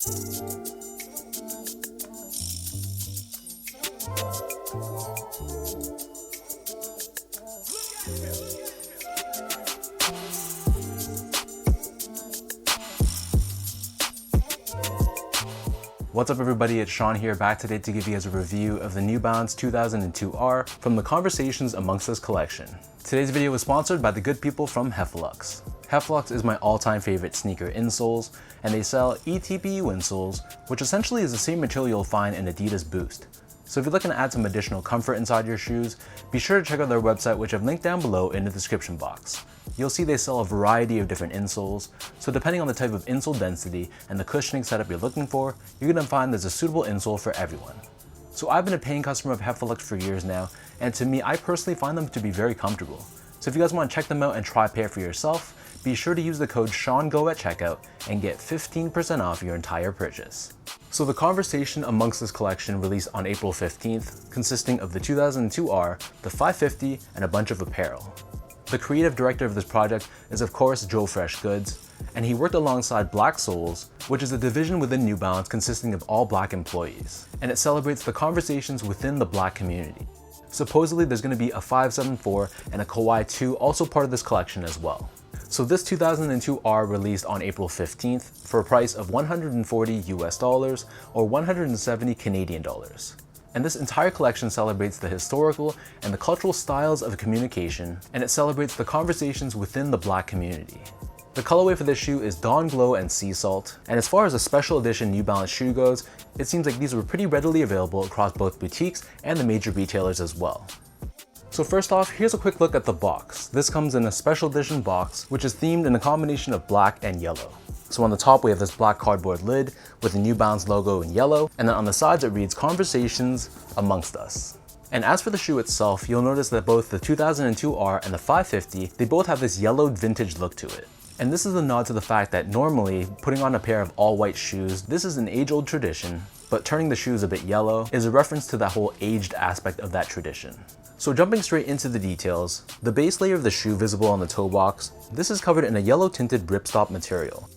What's up everybody, it's Sean here, back today to give you guys a review of the New Balance 2002R from the Conversations Amongst Us collection. Today's video was sponsored by the good people from Heffelux. Heffelux is my all-time favorite sneaker insoles, and they sell eTPU insoles, which essentially is the same material you'll find in Adidas Boost. So if you're looking to add some additional comfort inside your shoes, be sure to check out their website, which I've linked down below in the description box. You'll see they sell a variety of different insoles, so depending on the type of insole density and the cushioning setup you're looking for, you're going to find there's a suitable insole for everyone. So I've been a paying customer of Heffelux for years now, and to me, I personally find them to be very comfortable. So if you guys want to check them out and try a pair for yourself, be sure to use the code SEANGO at checkout and get 15% off your entire purchase. So the Conversation Amongst Us collection released on April 15th, consisting of the 2002R, the 550, and a bunch of apparel. The creative director of this project is of course Joe Freshgoods, and he worked alongside Black Souls, which is a division within New Balance consisting of all Black employees, and it celebrates the conversations within the Black community. Supposedly there's going to be a 574 and a Kawhi 2 also part of this collection as well. So this 2002R released on April 15th for a price of $140 US or 170 Canadian dollars. And this entire collection celebrates the historical and the cultural styles of communication, and it celebrates the conversations within the Black community. The colorway for this shoe is Dawn Glow and Sea Salt, and as far as a special edition New Balance shoe goes, it seems like these were pretty readily available across both boutiques and the major retailers as well. So first off, here's a quick look at the box. This comes in a special edition box, which is themed in a combination of black and yellow. So on the top, we have this black cardboard lid with the New Balance logo in yellow, and then on the sides it reads Conversations Amongst Us. And as for the shoe itself, you'll notice that both the 2002R and the 550, they both have this yellowed vintage look to it. And this is a nod to the fact that normally, putting on a pair of all white shoes, this is an age-old tradition, but turning the shoes a bit yellow is a reference to that whole aged aspect of that tradition. So jumping straight into the details, the base layer of the shoe visible on the toe box, this is covered in a yellow tinted ripstop material.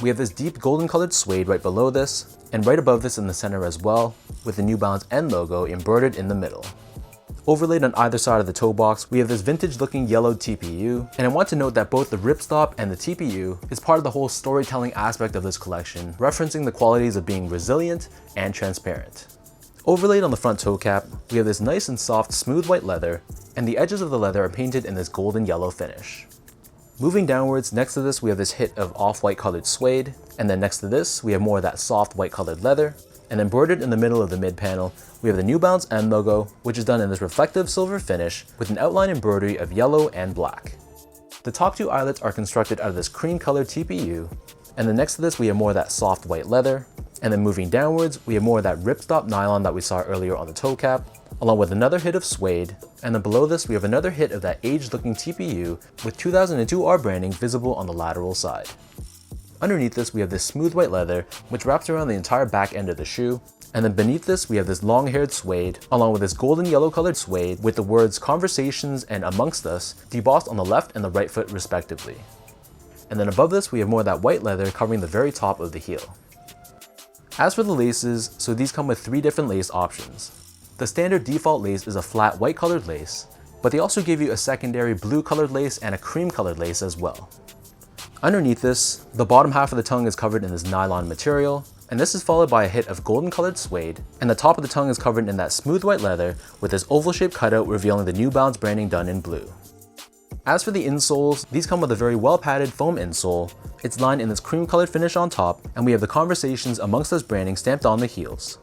We have this deep golden colored suede right below this, and right above this in the center as well, with the New Balance N logo embroidered in the middle. Overlaid on either side of the toe box, we have this vintage looking yellowed TPU, and I want to note that both the ripstop and the TPU is part of the whole storytelling aspect of this collection, referencing the qualities of being resilient and transparent. Overlaid on the front toe cap, we have this nice and soft smooth white leather, and the edges of the leather are painted in this golden yellow finish. Moving downwards, next to this we have this hit of off-white colored suede, and then next to this we have more of that soft white colored leather, and embroidered in the middle of the mid panel, we have the New Balance N logo, which is done in this reflective silver finish with an outline embroidery of yellow and black. The top two eyelets are constructed out of this cream colored TPU, and then next to this we have more of that soft white leather, and then moving downwards we have more of that ripstop nylon that we saw earlier on the toe cap, along with another hit of suede, and then below this we have another hit of that aged looking TPU with 2002R branding visible on the lateral side. Underneath this we have this smooth white leather which wraps around the entire back end of the shoe, and then beneath this we have this long haired suede along with this golden yellow colored suede with the words Conversations and Amongst Us debossed on the left and the right foot respectively. And then above this we have more of that white leather covering the very top of the heel. As for the laces, so these come with 3 different lace options. The standard default lace is a flat white colored lace, but they also give you a secondary blue colored lace and a cream colored lace as well. Underneath this, the bottom half of the tongue is covered in this nylon material, and this is followed by a hit of golden colored suede, and the top of the tongue is covered in that smooth white leather with this oval shaped cutout revealing the New Balance branding done in blue. As for the insoles, these come with a very well padded foam insole. It's lined in this cream colored finish on top, and we have the Conversations Amongst Us branding stamped on the heels.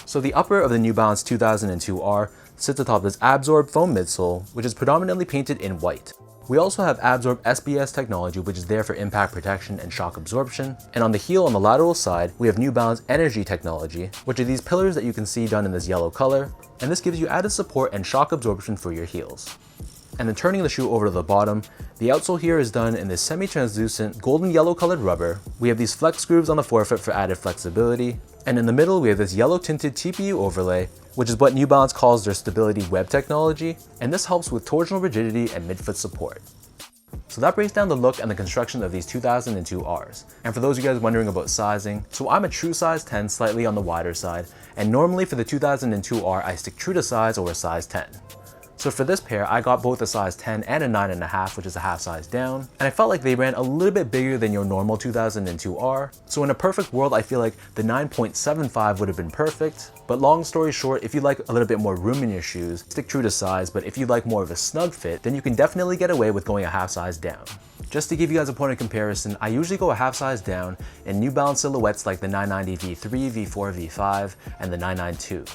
So the upper of the New Balance 2002R sits atop this Absorb foam midsole, which is predominantly painted in white. We also have Absorb SBS technology, which is there for impact protection and shock absorption. And on the heel on the lateral side, we have New Balance Energy technology, which are these pillars that you can see done in this yellow color, and this gives you added support and shock absorption for your heels. And then turning the shoe over to the bottom, the outsole here is done in this semi-translucent golden yellow colored rubber. We have these flex grooves on the forefoot for added flexibility, and in the middle we have this yellow tinted TPU overlay, which is what New Balance calls their stability web technology, and this helps with torsional rigidity and midfoot support. So that breaks down the look and the construction of these 2002 Rs. And for those of you guys wondering about sizing, so I'm a true size 10, slightly on the wider side, and normally for the 2002 R, I stick true to size or a size 10. So for this pair, I got both a size 10 and a 9.5, which is a half size down, and I felt like they ran a little bit bigger than your normal 2002 R. So in a perfect world, I feel like the 9.75 would have been perfect, but long story short, if you like a little bit more room in your shoes, stick true to size, but if you like more of a snug fit, then you can definitely get away with going a half size down. Just to give you guys a point of comparison, I usually go a half size down in New Balance silhouettes like the 990 V3, V4, V5, and the 992.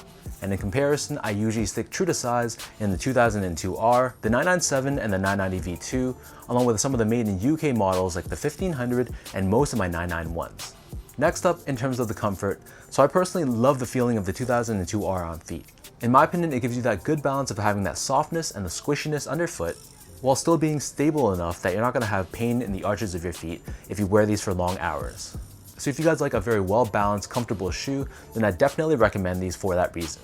And in comparison, I usually stick true to size in the 2002 R, the 997 and the 990 V2, along with some of the made in UK models like the 1500 and most of my 991s. Next up, in terms of the comfort, so I personally love the feeling of the 2002 R OnFeet. In my opinion, it gives you that good balance of having that softness and the squishiness underfoot, while still being stable enough that you're not going to have pain in the arches of your feet if you wear these for long hours. So if you guys like a very well-balanced, comfortable shoe, then I definitely recommend these for that reason.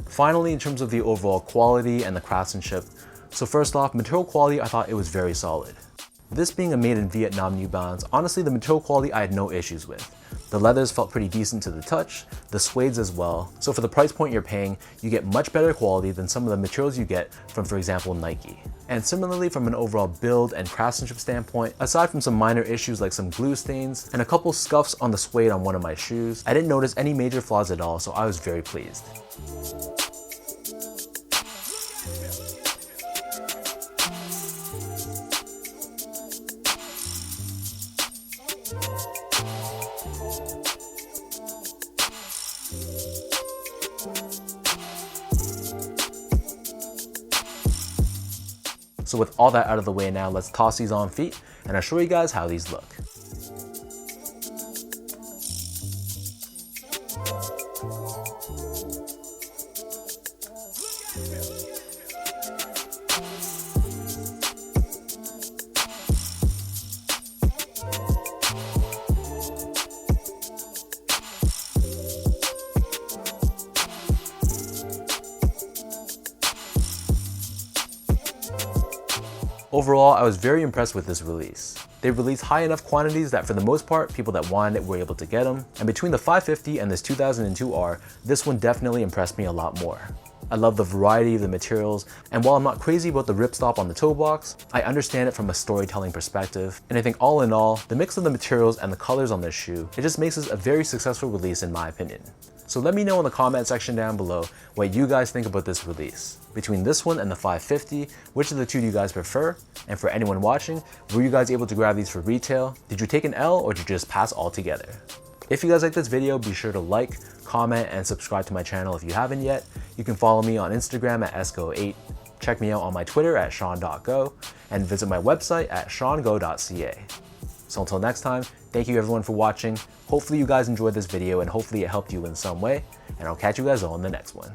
Finally, in terms of the overall quality and the craftsmanship, so first off, material quality, I thought it was very solid. This being a made in Vietnam New Balance, honestly the material quality I had no issues with. The leathers felt pretty decent to the touch, the suedes as well, so for the price point you're paying, you get much better quality than some of the materials you get from, for example, Nike. And similarly, from an overall build and craftsmanship standpoint, aside from some minor issues like some glue stains and a couple scuffs on the suede on one of my shoes, I didn't notice any major flaws at all, so I was very pleased. So with all that out of the way now, let's toss these on feet and I'll show you guys how these look. Overall, I was very impressed with this release. They released high enough quantities that for the most part, people that wanted it were able to get them. And between the 550 and this 2002 R, this one definitely impressed me a lot more. I love the variety of the materials, and while I'm not crazy about the ripstop on the toe box, I understand it from a storytelling perspective. And I think all in all, the mix of the materials and the colors on this shoe, it just makes this a very successful release in my opinion. So let me know in the comment section down below what you guys think about this release. Between this one and the 550, which of the two do you guys prefer? And for anyone watching, were you guys able to grab these for retail? Did you take an L or did you just pass altogether? If you guys like this video, be sure to like, comment, and subscribe to my channel if you haven't yet. You can follow me on Instagram at esco8, check me out on my Twitter at sean.go, and visit my website at seango.ca. So until next time, thank you everyone for watching. Hopefully you guys enjoyed this video and hopefully it helped you in some way, and I'll catch you guys all in the next one.